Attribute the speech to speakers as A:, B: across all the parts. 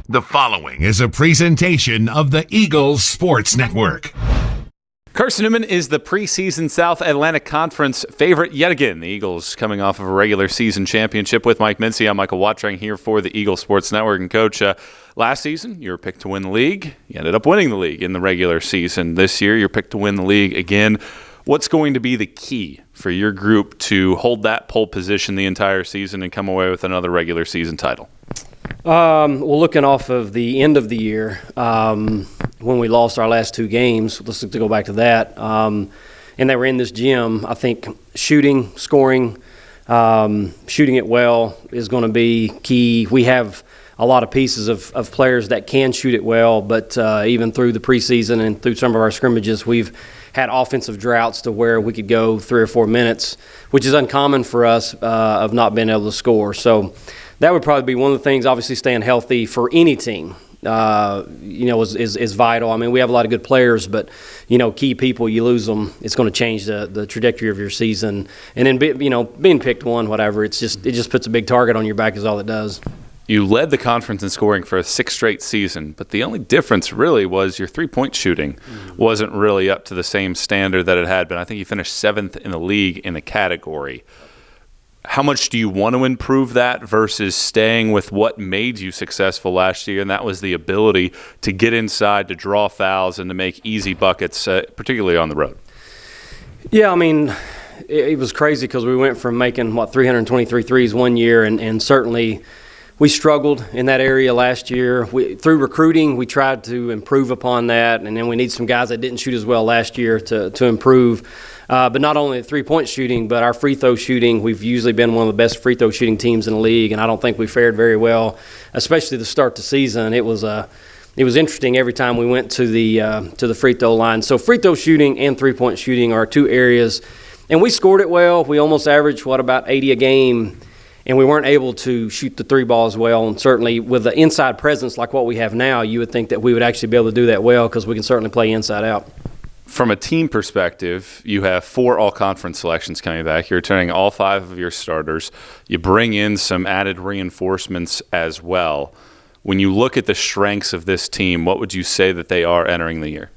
A: The following is a presentation of the Eagles Sports Network.
B: Carson-Newman is the preseason South Atlantic Conference favorite yet again. The Eagles coming off of a regular season championship with Mike Mincey. I'm Michael Watching here for the Eagles Sports Network. And Coach, last season you were picked to win the league. You ended up winning the league in the regular season. This year you're picked to win the league again. What's going to be the key for your group to hold that pole position the entire season and come away with another regular season title?
C: Well, looking off of the end of the year, when we lost our last two games, let's go back to that, and they were in this gym, I think shooting, scoring, shooting it well is going to be key. We have a lot of pieces of players that can shoot it well, but even through the preseason and through some of our scrimmages, we've had offensive droughts to where we could go 3 or 4 minutes, which is uncommon for us of not being able to score. So that would probably be one of the things. Obviously, staying healthy for any team, is vital. I mean, we have a lot of good players, but key people, you lose them, it's going to change the trajectory of your season. And then being picked one, whatever, it just puts a big target on your back is all it does.
B: You led the conference in scoring for a 6th straight season, but the only difference really was your three-point shooting wasn't really up to the same standard that it had been. I think you finished 7th in the league in the category. How much do you want to improve that versus staying with what made you successful last year, and that was the ability to get inside, to draw fouls, and to make easy buckets, particularly on the road? Yeah,
C: I mean, it was crazy because we went from making, 323 threes one year, and certainly – we struggled in that area last year. Through recruiting, we tried to improve upon that, and then we need some guys that didn't shoot as well last year to improve. But not only the three-point shooting, but our free throw shooting. We've usually been one of the best free throw shooting teams in the league, and I don't think we fared very well, especially to start the season. It was interesting every time we went to the free throw line. So free throw shooting and three-point shooting are two areas, and we scored it well. We almost averaged about 80 a game. And we weren't able to shoot the three ball as well. And certainly with the inside presence like what we have now, you would think that we would actually be able to do that well because we can certainly play inside out.
B: From a team perspective, you have 4 all-conference selections coming back. You're returning all 5 of your starters. You bring in some added reinforcements as well. When you look at the strengths of this team, what would you say that they are entering the year?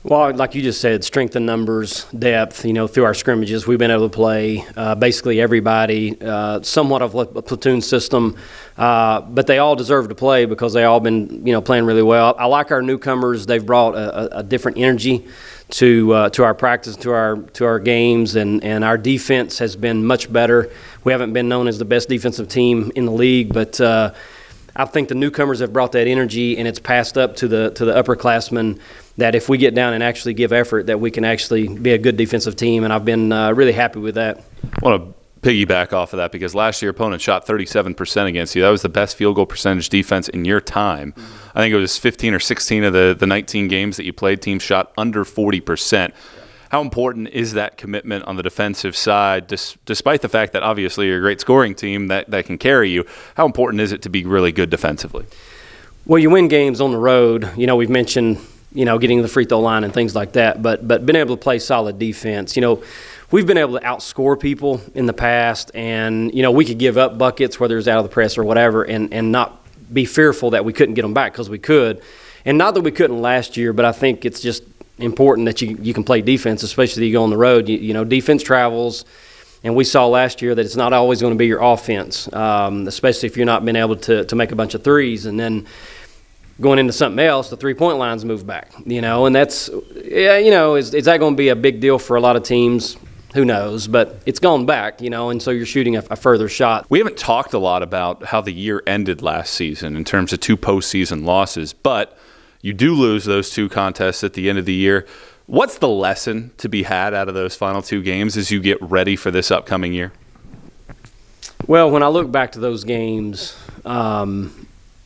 C: Well, like you just said, strength in numbers, depth. Through our scrimmages, we've been able to play basically everybody, somewhat of a platoon system, but they all deserve to play because they all been playing really well. I like our newcomers; they've brought a different energy to our practice, to our games, and our defense has been much better. We haven't been known as the best defensive team in the league, but I think the newcomers have brought that energy, and it's passed up to the upperclassmen. That if we get down and actually give effort, that we can actually be a good defensive team, and I've been really happy with that.
B: I want to piggyback off of that because last year your opponent shot 37% against you. That was the best field goal percentage defense in your time. I think it was 15 or 16 of the 19 games that you played, teams shot under 40%. How important is that commitment on the defensive side, despite the fact that obviously you're a great scoring team that can carry you? How important is it to be really good defensively?
C: Well, you win games on the road. We've mentioned – getting to the free throw line and things like that, but being able to play solid defense. We've been able to outscore people in the past, and, we could give up buckets, whether it's out of the press or whatever, and not be fearful that we couldn't get them back because we could. And not that we couldn't last year, but I think it's just important that you can play defense, especially if you go on the road. Defense travels, and we saw last year that it's not always going to be your offense, especially if you're not being able to make a bunch of threes. And then going into something else, the three-point lines move back, and that's, is that going to be a big deal for a lot of teams? Who knows? But it's gone back, and so you're shooting a further shot.
B: We haven't talked a lot about how the year ended last season in terms of 2 postseason losses, but you do lose those 2 contests at the end of the year. What's the lesson to be had out of those final 2 games as you get ready for this upcoming year?
C: Well, when I look back to those games,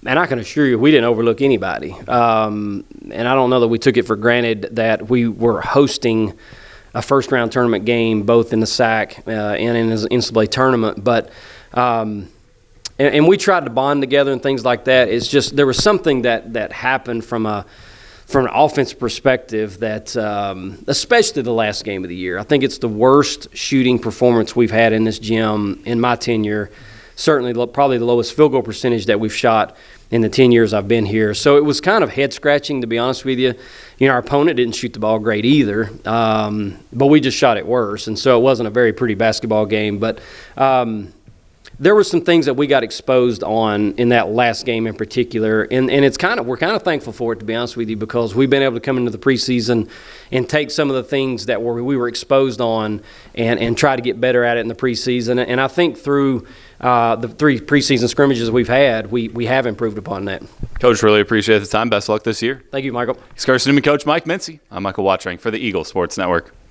C: and I can assure you we didn't overlook anybody. And I don't know that we took it for granted that we were hosting a first-round tournament game both in the SAC and in the NCAA tournament. But and we tried to bond together and things like that. It's just there was something that happened from an offensive perspective that, especially the last game of the year, I think it's the worst shooting performance we've had in this gym in my tenure certainly probably the lowest field goal percentage that we've shot in the 10 years I've been here. So it was kind of head-scratching, to be honest with you. You know, our opponent didn't shoot the ball great either, but we just shot it worse. And so it wasn't a very pretty basketball game. But there were some things that we got exposed on in that last game in particular, and we're kind of thankful for it, to be honest with you, because we've been able to come into the preseason and take some of the things that we were exposed on and try to get better at it in the preseason. And I think through the 3 preseason scrimmages we've had, we have improved upon that.
B: Coach, really appreciate the time. Best of luck this year.
C: Thank you, Michael.
B: He's Carson-Newman coach Mike Mincey. I'm Michael Watchering for the Eagle Sports Network.